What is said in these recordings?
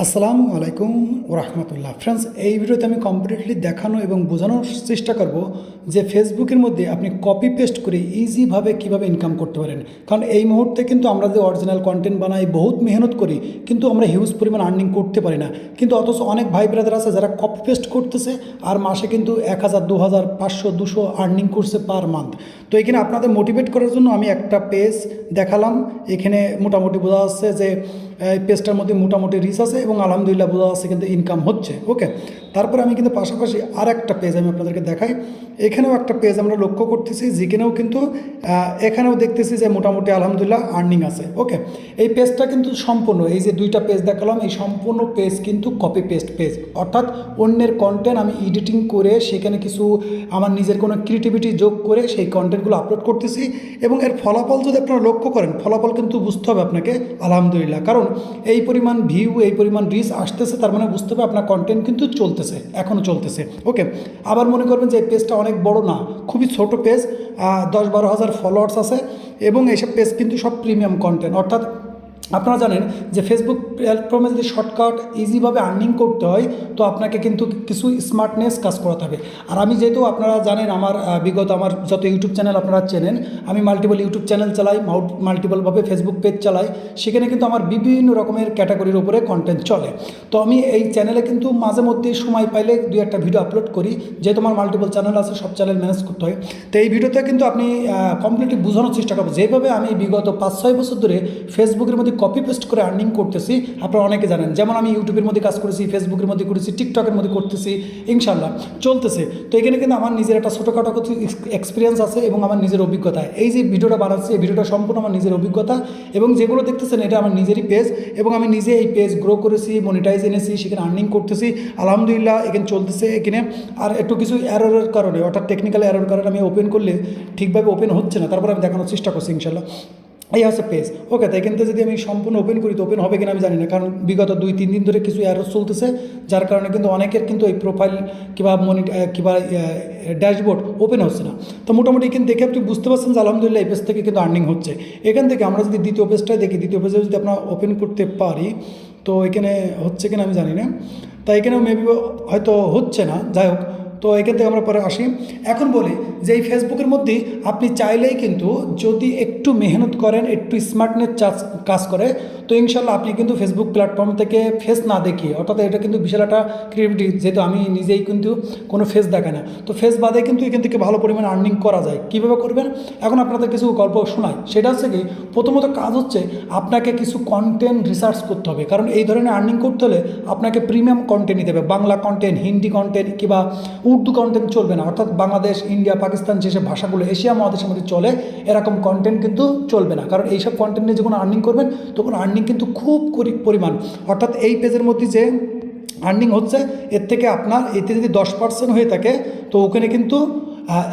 আসসালামু আলাইকুম ওরহমতুল্লাহ। ফ্রেন্ডস, এই ভিডিওতে আমি কমপ্লিটলি দেখানো এবং বোঝানোর চেষ্টা করব যে ফেসবুকের মধ্যে আপনি কপি পেস্ট করে ইজিভাবে কিভাবে ইনকাম করতে পারেন। কারণ এই মুহূর্তে কিন্তু আমরা যে অরিজিনাল কন্টেন্ট বানাই, বহুত মেহনত করি, কিন্তু আমরা হিউজ পরিমাণ আর্নিং করতে পারি না। কিন্তু অথচ অনেক ভাই ব্রাদার আছে যারা কপি পেস্ট করতেছে আর মাসে কিন্তু 1000, 2000, 500, 200 আর্নিং করছে পার মান্থ। তো এখানে আপনাদের মোটিভেট করার জন্য আমি একটা পেজ দেখালাম। এখানে মোটামুটি বোঝা যাচ্ছে যে এই পেজটার মধ্যে মোটামুটি রিচ আছে এবং আলহামদুলিল্লাহ বোঝা যাচ্ছে কিন্তু ইনকাম হচ্ছে। ওকে, তারপরে আমি কিন্তু পাশাপাশি আর একটা পেজ আমি আপনাদেরকে দেখাই। এখানেও একটা পেজ আমরা লক্ষ্য করতেছি, যেখানেও কিন্তু এখানেও দেখতেছি যে মোটামুটি আলহামদুলিল্লাহ আর্নিং আছে। ওকে, এই পেজটা কিন্তু সম্পূর্ণ, এই যে দুইটা পেজ দেখালাম, এই সম্পূর্ণ পেজ কিন্তু কপি পেস্ট পেজ, অর্থাৎ অন্যের কন্টেন্ট আমি এডিটিং করে সেখানে কিছু আমার নিজের কোনো ক্রিয়েটিভিটি যোগ করে সেই কন্টেন্টগুলো আপলোড করতেছি। এবং এর ফলাফল যদি আপনারা লক্ষ্য করেন, ফলাফল কিন্তু বুঝতে হবে আপনাকে আলহামদুলিল্লাহ। কারণ এই পরিমাণ ভিউ, এই পরিমাণ রিচ আসতেছে, তার মানে বুঝতে হবে আপনার কন্টেন্ট কিন্তু চলতেছে, এখনও চলতেছে। ওকে, আবার মনে করবেন যে এই পেজটা অনেক বড় না, খুবই ছোট পেজ, 10-12 হাজার ফলোয়ার্স আছে এবং এইসব পেজ কিন্তু সব প্রিমিয়াম কন্টেন্ট। অর্থাৎ আপনারা জানেন যে ফেসবুক প্ল্যাটফর্মে যদি শর্টকাট ইজিভাবে আর্নিং করতে হয়, তো আপনাকে কিন্তু কিছু স্মার্টনেস কাজ করাতে হবে। আর আমি যেহেতু আপনারা জানেন আমার বিগত আমার যত ইউটিউব চ্যানেল আপনারা চেনেন, আমি মাল্টিপল ইউটিউব চ্যানেল চালাই, মাল্টিপলভাবে ফেসবুক পেজ চালাই, সেখানে কিন্তু আমার বিভিন্ন রকমের ক্যাটাগরির উপরে কন্টেন্ট চলে। তো আমি এই চ্যানেলে কিন্তু মাঝে মধ্যে সময় পাইলে 2-1টা ভিডিও আপলোড করি, যেহেতু আমার মাল্টিপল চ্যানেল আছে, সব চ্যানেল ম্যানেজ করতে হয়। তো এই ভিডিওতে কিন্তু আপনি কমপ্লিটলি বোঝানোর চেষ্টা করবো যেভাবে আমি বিগত 5-6 বছর ধরে ফেসবুকের মধ্যে কপি পেস্ট করে আর্নিং করতেছি। আপনারা অনেকে জানেন, যেমন আমি ইউটিউবের মধ্যে কাজ করেছি, ফেসবুকের মধ্যে করেছি, টিকটকের মধ্যে করতেছি, ইনশাল্লাহ চলতেছে। তো এখানে কিন্তু আমার নিজের একটা ছোটোখাটো কিছু এক্সপিরিয়েন্স আছে এবং আমার নিজের অভিজ্ঞতা। এই যে ভিডিওটা বানাচ্ছি, এই ভিডিওটা সম্পূর্ণ আমার নিজের অভিজ্ঞতা এবং যেগুলো দেখতেছেন এটা আমার নিজেরই পেজ এবং আমি নিজে এই পেজ গ্রো করেছি, মনিটাইজ এনেছি, সেখানে আর্নিং করতেছি আলহামদুলিল্লাহ, এখানে চলতেছে। এখানে আর একটু কিছু এররের কারণে, অর্থাৎ টেকনিক্যাল এরর কারণে আমি ওপেন করলে ঠিকভাবে ওপেন হচ্ছে না, তারপর আমি দেখানোর চেষ্টা করছি ইনশাল্লাহ। এই হচ্ছে পেজ। ওকে, তো এখান থেকে যদি আমি সম্পূর্ণ ওপেন করি তো ওপেন হবে কিনা আমি জানি না, কারণ বিগত 2-3 দিন ধরে কিছু এরর চলতেছে, যার কারণে কিন্তু অনেকের কিন্তু এই প্রোফাইল কিংবা কিংবা ড্যাশবোর্ড ওপেন হচ্ছে না। তো মোটামুটি কিন্তু দেখে আপনি বুঝতে পারছেন যে আলহামদুলিল্লাহ এই পেজ থেকে কিন্তু আর্নিং হচ্ছে। এখান থেকে আমরা যদি দ্বিতীয় পেজটাই দেখি, দ্বিতীয় পেজে যদি আমরা ওপেন করতে পারি তো এখানে হচ্ছে কিনা আমি জানি না, তাই এখানেও মেবি হয়তো হচ্ছে না, যাই হোক। তো এখান থেকে আমরা পরে আসি। এখন বলি যে এই ফেসবুকের মধ্যে আপনি চাইলেই কিন্তু যদি একটু মেহনত করেন, একটু স্মার্টনেস কাজ করে, তো ইনশাল্লাহ আপনি কিন্তু ফেসবুক প্ল্যাটফর্ম থেকে ফেস না দেখিয়ে, অর্থাৎ এটা কিন্তু বিশাল একটা ক্রিয়েটিভিটি, যেহেতু আমি নিজেই কিন্তু কোনো ফেস দেখাই না, তো ফেস বাদে কিন্তু এখান থেকে ভালো পরিমাণে আর্নিং করা যায়। কীভাবে করবেন এখন আপনাদের কিছু গল্প শোনাই। সেটা হচ্ছে কি, প্রথমত কাজ হচ্ছে আপনাকে কিছু কন্টেন্ট রিসার্চ করতে হবে, কারণ এই ধরনের আর্নিং করতে হলে আপনাকে প্রিমিয়াম কন্টেন্ট নিতে হবে। বাংলা কন্টেন্ট, হিন্দি কন্টেন্ট কিংবা উর্দু কন্টেন্ট চলবে না, অর্থাৎ বাংলাদেশ, ইন্ডিয়া, পাকিস্তান যেসব ভাষাগুলো এশিয়া মহাদেশের মধ্যে চলে এরকম কন্টেন্ট কিন্তু চলবে না, কারণ এইসব কন্টেন্ট নিয়ে যখন আর্নিং করবেন তখন আর্নিং কিন্তু খুব পরিমাণ, অর্থাৎ এই পেজের মধ্যে যে আর্নিং হচ্ছে এর থেকে আপনার এতে যদি 10% হয়ে থাকে তো ওখানে কিন্তু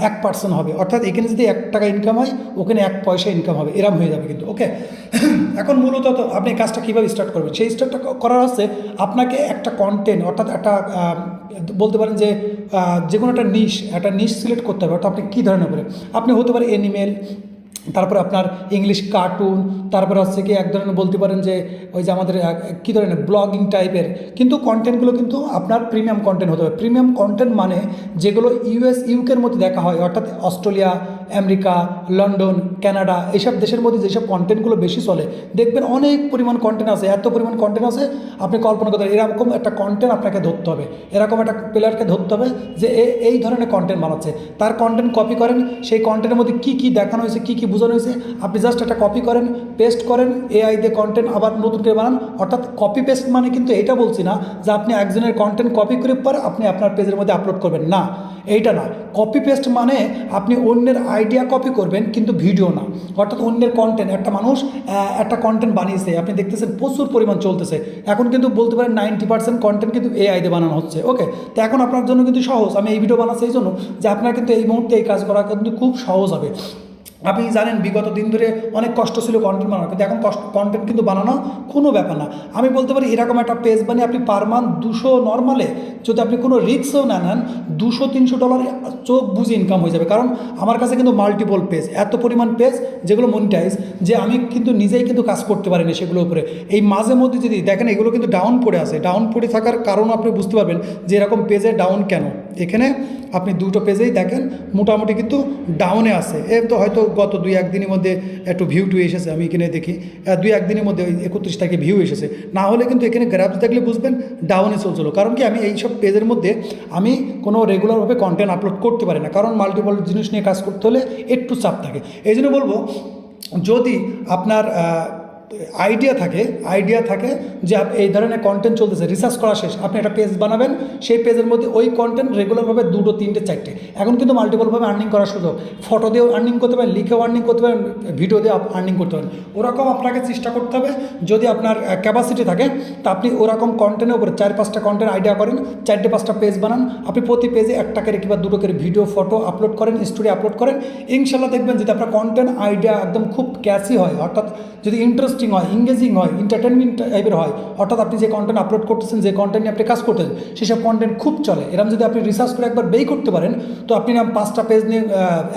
1% হবে, অর্থাৎ এখানে যদি 1 টাকা ইনকাম হয় ওখানে 1 পয়সা ইনকাম হবে, এরম হয়ে যাবে কিন্তু। ওকে, এখন মূলত তো আপনি কাজটা কীভাবে স্টার্ট করবেন, সেই স্টার্টটা করার হচ্ছে আপনাকে একটা কন্টেন্ট, অর্থাৎ একটা বলতে পারেন যে কোনো একটা নিশ সিলেক্ট করতে হবে। অর্থাৎ আপনি কী ধরনের করে, আপনি হতে পারে অ্যানিমেল, তারপরে আপনার ইংলিশ কার্টুন, তারপরে হচ্ছে কি এক ধরনের বলতে পারেন যে ওই যে আমাদের কী ধরনের ব্লগিং টাইপের, কিন্তু কন্টেন্টগুলো কিন্তু আপনার প্রিমিয়াম কন্টেন্ট হতে হবে। প্রিমিয়াম কন্টেন্ট মানে যেগুলো ইউকের মধ্যে দেখা হয়, অর্থাৎ অস্ট্রেলিয়া, আমেরিকা, লন্ডন, কানাডা, এইসব দেশের মধ্যে যেসব কন্টেন্টগুলো বেশি চলে, দেখবেন অনেক পরিমাণ কন্টেন্ট আছে, এত পরিমাণ কন্টেন্ট আছে আপনি কল্পনা করতে পারেন। এরকম একটা কন্টেন্ট আপনাকে ধরতে হবে, এরকম একটা প্লেয়ারকে ধরতে হবে যে এই ধরনের কন্টেন্ট বানাচ্ছে, তার কন্টেন্ট কপি করেন, সেই কন্টেন্টের মধ্যে কী কী দেখানো হয়েছে, কী কী বোঝানো হয়েছে, আপনি জাস্ট একটা কপি করেন, পেস্ট করেন, এআই দিয়ে কন্টেন্ট আবার নতুন করে বানান। অর্থাৎ কপি পেস্ট মানে কিন্তু এটা বলছি না যে আপনি একজনের কন্টেন্ট কপি করে পর আপনি আপনার পেজের মধ্যে আপলোড করবেন, না, এইটা না। কপি পেস্ট মানে আপনি অন্যের আইডিয়া কপি করবেন কিন্তু ভিডিও না, অর্থাৎ অন্যের কন্টেন্ট, একটা মানুষ একটা কন্টেন্ট বানিয়েছে, আপনি দেখতেছেন প্রচুর পরিমাণ চলতেছে, এখন কিন্তু বলতে পারেন 90% কন্টেন্ট কিন্তু এআই দিয়ে বানানো হচ্ছে। ওকে, তো এখন আপনার জন্য কিন্তু সহজ, আমি এই ভিডিও বানাচ্ছি এই জন্য যে আপনার কিন্তু এই মুহূর্তে এই কাজ করা কিন্তু খুব সহজ হবে। আপনি জানেন বিগত দিন ধরে অনেক কষ্ট ছিল কন্টেন্ট বানানো, কিন্তু এখন কন্টেন্ট কিন্তু বানানো কোনো ব্যাপার না। আমি বলতে পারি এরকম একটা পেজ বানিয়ে আপনি পার মান্থ 200 নর্মালে যদি আপনি কোনো রিস্কও না নেন, $200-300 চোখ বুঝে ইনকাম হয়ে যাবে। কারণ আমার কাছে কিন্তু মাল্টিপল পেজ, এত পরিমাণ পেজ যেগুলো মনিটাইজ, যে আমি কিন্তু নিজেই কিন্তু কাজ করতে পারিনি সেগুলোর উপরে। এই মাঝে মধ্যে যদি দেখেন এগুলো কিন্তু ডাউন পড়ে আছে, ডাউন পড়ে থাকার কারণ আপনি বুঝতে পারবেন যে এরকম পেজে ডাউন কেন। এখানে আপনি দুটো পেজেই দেখেন মোটামুটি কিন্তু ডাউনে আছে। তো হয়তো গত 2-1 দিনের মধ্যে একটু ভিউ এসেছে, আমি এখানে দেখি 2-1 দিনের মধ্যে ওই 31 তারিখে ভিউ এসেছে, না হলে কিন্তু এখানে গ্রাফস দেখলে বুঝবেন ডাউনে চলছিল। কারণ কি আমি এইসব পেজের মধ্যে আমি কোনো রেগুলারভাবে কন্টেন্ট আপলোড করতে পারি না, কারণ মাল্টিপল জিনিস নিয়ে কাজ করতে হলে একটু চাপ থাকে। এই জন্য বলবো যদি আপনার আইডিয়া থাকে যে এই ধরনের কন্টেন্ট চলতেছে, রিসার্চ করা শেষ, আপনি একটা পেজ বানাবেন, সেই পেজের মধ্যে ওই কন্টেন্ট রেগুলারভাবে 2, 3, 4 এখন কিন্তু মাল্টিপলভাবে আর্নিং করার সুযোগ, ফটো দিয়েও আর্নিং করতে পারেন, লিখেও আর্নিং করতে পারেন, ভিডিও দিয়ে আর্নিং করতে পারেন। ওরকম আপনাকে চেষ্টা করতে হবে। যদি আপনার ক্যাপাসিটি থাকে তা আপনি ওরকম কন্টেন্টের উপরে 4-5টা কন্টেন্ট আইডিয়া করেন, 4-5টা পেজ বানান, আপনি প্রতি পেজে 1টা করে কিংবা 2টো করে ভিডিও ফটো আপলোড করেন, স্টোরি আপলোড করেন। ইনশাল্লাহ দেখবেন যদি আপনার কন্টেন্ট আইডিয়া একদম খুব ক্যাচি হয়, অর্থাৎ যদি ইন্টারেস্টিং হয়, ইংগেজিং হয়, এন্টারটেনমেন্ট টাইপের হয়, অর্থাৎ আপনি যে কন্টেন্ট আপলোড করতেছেন, যে কন্টেন্ট নিয়ে আপনি কাজ করতেছেন, সেসব কন্টেন্ট খুব চলে। এরকম যদি আপনি রিসার্চ করে একবার বেই করতে পারেন, তো আপনি 5টা পেজ নিয়ে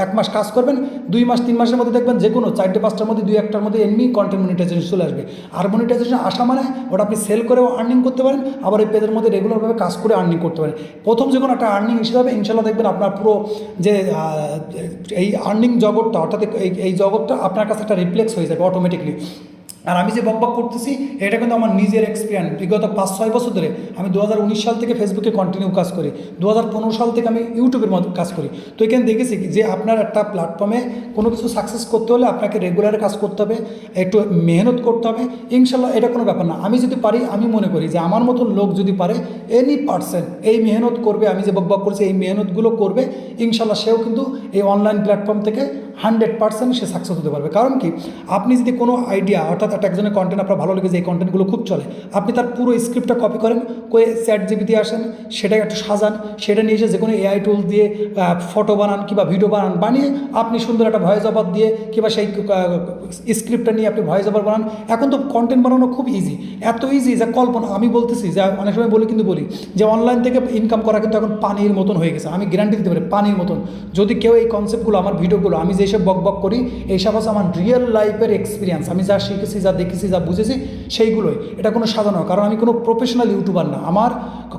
1 মাস কাজ করবেন, 2 মাস 3 মাসের মধ্যে দেখবেন যে কোনো 4-5টার মধ্যে 2-1টার মধ্যে এমনি কন্টেন্ট মনিটাইজেশন চলে আসবে। আর মনিটাইজেশন আসা মানে ওটা আপনি সেল করেও আর্নিং করতে পারেন, আবার এই পেজের মধ্যে রেগুলারভাবে কাজ করে আর্নিং করতে পারেন। প্রথম যে কোনো একটা আর্নিং হিসেবে ইনশাল্লাহ দেখবেন আপনার পুরো যে এই আর্নিং জগৎটা, অর্থাৎ এই জগৎটা আপনার কাছে একটা রিফ্লেক্স হয়ে যাবে অটোমেটিকলি। আর আমি যে বকবক করতেছি এটা কিন্তু আমার নিজের এক্সপিরিয়েন্স। বিগত 5-6 বছর ধরে আমি 2019 সাল থেকে ফেসবুকে কন্টিনিউ কাজ করি, 2015 সাল থেকে আমি ইউটিউবের মধ্যে কাজ করি। তো এখানে দেখেছি যে আপনার একটা প্ল্যাটফর্মে কোনো কিছু সাকসেস করতে হলে আপনাকে রেগুলার কাজ করতে হবে, একটু মেহনত করতে হবে। ইনশাল্লাহ এটা কোনো ব্যাপার না। আমি যদি পারি, আমি মনে করি যে আমার মতন লোক যদি পারে, এনি পার্সন এই মেহনত করবে, আমি যে বকবক করছি এই মেহনতগুলো করবে, ইনশাল্লাহ সেও কিন্তু এই অনলাইন প্ল্যাটফর্ম থেকে 100% সে সাকসেস হতে পারবে। কারণ কি আপনি যদি কোনো আইডিয়া, অর্থাৎ একটা একজনের কন্টেন্ট আপনার ভালো লেগেছে, এই কন্টেন্টগুলো খুব চলে, আপনি তার পুরো স্ক্রিপ্টটা কপি করেন, করে ChatGPT আসেন, সেটাকে একটু সাজান, সেটা নিয়ে এসে যে কোনো AI টুল দিয়ে ফটো বানান কিংবা ভিডিও বানিয়ে আপনি সুন্দর একটা ভয়েস ওভার দিয়ে কিংবা সেই স্ক্রিপ্টটা নিয়ে আপনি ভয়েস ওভার বানান। এখন তো কন্টেন্ট বানানো খুব ইজি, এত ইজি যা কল্পনা। আমি বলতেছি যে অনেক সময় বলি যে অনলাইন থেকে ইনকাম করা কিন্তু এখন পানির মতন হয়ে গেছে। আমি গ্যারান্টি দিতে পারি পানির মতন। যদি কেউ এই কনসেপ্টগুলো, আমার ভিডিওগুলো, আমি যেসব বকবক করি, এইসব হচ্ছে আমার রিয়েল লাইফের এক্সপিরিয়েন্স। আমি যা শিখেছি, যা দেখেছি, যা বুঝেছি সেইগুলোই। এটা কোনো সাজানো, কারণ আমি কোনো প্রফেশনাল ইউটিউবার না। আমার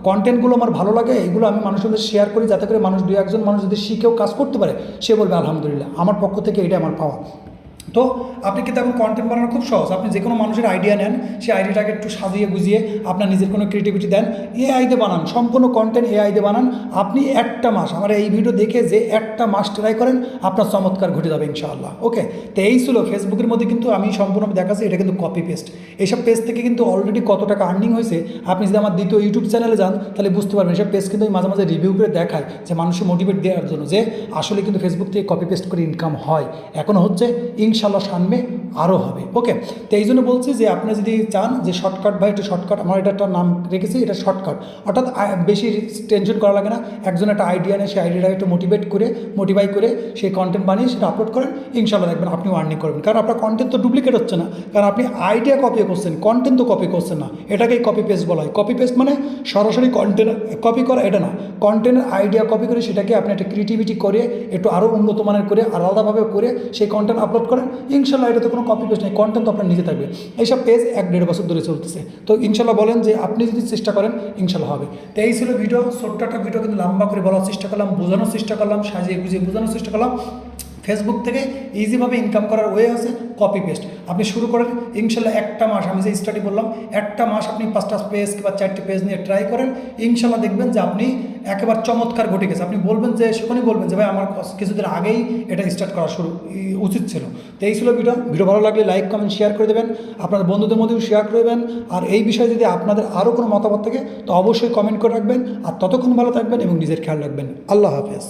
কন্টেন্টগুলো আমার ভালো লাগে, এগুলো আমি মানুষের মধ্যে শেয়ার করি, যাতে করে মানুষ 2-1জন মানুষ যদি শিখেও কাজ করতে পারে, সে বলবে আলহামদুলিল্লাহ। আমার পক্ষ থেকে এটা আমার পাওয়া। তো আপনি কিন্তু এখন কন্টেন্ট বানানো খুব সহজ। আপনি যে কোনো মানুষের আইডিয়া নেন, সেই আইডিয়াটাকে একটু সাজিয়ে গুজিয়ে আপনার নিজের কোনো ক্রিয়েটিভিটি দেন, এআইতে বানান, সম্পূর্ণ কন্টেন্ট এআইতে বানান। আপনি 1টা মাস আমার এই ভিডিও দেখে যে 1টা মাস ট্রাই করেন, আপনার চমৎকার ঘটে যাবে ইনশাআল্লাহ। ওকে, তো এই ছিল ফেসবুকের মধ্যে কিন্তু আমি সম্পূর্ণ দেখাচ্ছি, এটা কিন্তু কপি পেস্ট। এইসব পেজ থেকে কিন্তু অলরেডি কত টাকা আর্নিং হয়েছে, আপনি যদি আমার দ্বিতীয় ইউটিউব চ্যানেলে যান তাহলে বুঝতে পারবেন। এসব পেজ কিন্তু মাঝে মাঝে রিভিউ করে দেখায়, যে মানুষকে মোটিভেট দেওয়ার জন্য, যে আসলে কিন্তু ফেসবুক থেকে কপি পেস্ট করে ইনকাম হয়, এখনও হচ্ছে, ইনশাআল্লাহ সামনে আরও হবে। ওকে, তো এই জন্য বলছি যে আপনি যদি চান যে শর্টকাট বা একটু শর্টকাট, আমার এটা একটা নাম রেখেছি, এটা শর্টকাট, অর্থাৎ বেশি টেনশন করা লাগে না। একজন একটা আইডিয়া নেয়, সেই আইডিয়াটাকে একটু মোটিভাই করে সেই কন্টেন্ট বানিয়ে সেটা আপলোড করেন, ইনশাআল্লাহ দেখবেন আপনিও আর্নিং করবেন। কারণ আপনার কন্টেন্ট তো ডুপ্লিকেট হচ্ছে না, কারণ আপনি আইডিয়া কপি করছেন, কন্টেন্ট তো কপি করছেন না। এটাকেই কপি পেস্ট বলা হয়। কপি পেস্ট মানে সরাসরি কন্টেন্ট কপি করা, এটা না। কন্টেন্টের আইডিয়া কপি করে সেটাকে আপনি একটা ক্রিয়েটিভিটি করে একটু আরও উন্নত মানের করে আলাদাভাবে করে সেই কন্টেন্ট আপলোড করেন, ইনশাআল্লাহ এটা তো কোনো কপি পেস্ট নেই, কন্টেন্ট তো আপনার নিজে থাকবে। এইসব পেজ 1-1.5 বছর ধরে চলতেছে। তো ইনশাআল্লাহ বলেন যে আপনি যদি চেষ্টা করেন, ইনশাআল্লাহ হবে। তো এই ছিল ভিডিও, ছোট্ট একটা ভিডিও, কিন্তু লম্বা করে বলার চেষ্টা করলাম, বোঝানোর চেষ্টা করলাম, সাজিয়ে গুজিয়ে বোঝানোর চেষ্টা করলাম। ফেসবুক থেকে ইজিভাবে ইনকাম করার ওয়ে আছে কপি পেস্ট। আপনি শুরু করেন, ইনশাল্লাহ 1টা মাস, আমি যে স্টাডি বললাম, 1টা মাস আপনি 5টা পেজ কিংবা 4টে পেজ নিয়ে ট্রাই করেন, ইনশাল্লাহ দেখবেন যে আপনি একেবারে চমৎকার ঘটে গেছে। আপনি বলবেন যে, সেখানেই বলবেন যে ভাই আমার কিছুদিন আগেই এটা স্টার্ট করা উচিত ছিল। তো এই ছিল ভিডিও ভালো লাগলে লাইক কমেন্ট শেয়ার করে দেবেন, আপনার বন্ধুদের মধ্যেও শেয়ার করে দেবেন। আর এই বিষয়ে যদি আপনাদের আরও কোনো মতামত থাকে তো অবশ্যই কমেন্ট করে রাখবেন। আর ততক্ষণ ভালো থাকবেন এবং নিজের খেয়াল রাখবেন। আল্লাহ হাফেজ।